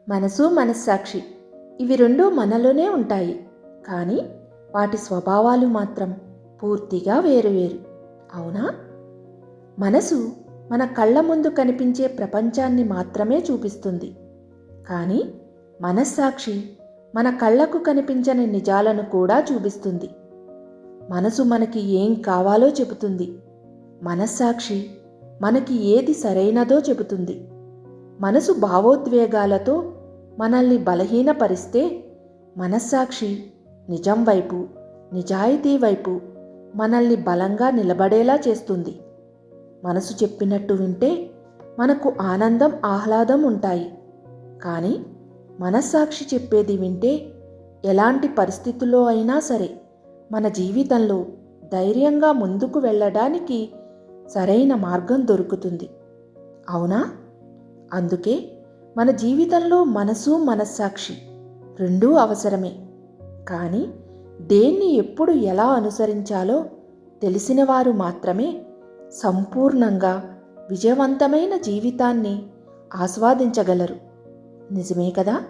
మనసు మనస్సాక్షి ఇవి రెండూ మనలోనే ఉంటాయి. కానీ వాటి స్వభావాలు మాత్రం పూర్తిగా వేరువేరు. అవునా? మనసు మన కళ్ళ ముందు కనిపించే ప్రపంచాన్ని మాత్రమే చూపిస్తుంది. కానీ మనస్సాక్షి మన కళ్ళకు కనిపించని నిజాలను కూడా చూపిస్తుంది. మనసు మనకి ఏం కావాలో చెబుతుంది. మనస్సాక్షి మనకి ఏది సరైనదో చెబుతుంది. మనసు భావోద్వేగాలతో మనల్ని బలహీనపరిస్తే మనస్సాక్షి నిజం వైపు, నిజాయితీ వైపు మనల్ని బలంగా నిలబడేలా చేస్తుంది. మనసు చెప్పినట్టు వింటే మనకు ఆనందం, ఆహ్లాదం ఉంటాయి. కానీ మనస్సాక్షి చెప్పేది వింటే ఎలాంటి పరిస్థితుల్లో అయినా సరే మన జీవితంలో ధైర్యంగా ముందుకు వెళ్ళడానికి సరైన మార్గం దొరుకుతుంది. అవునా? అందుకే మన జీవితంలో మనసు, మనస్సాక్షి రెండూ అవసరమే. కానీ దేన్ని ఎప్పుడు ఎలా అనుసరించాలో తెలిసిన వారు మాత్రమే సంపూర్ణంగా విజయవంతమైన జీవితాన్ని ఆస్వాదించగలరు. నిజమే కదా?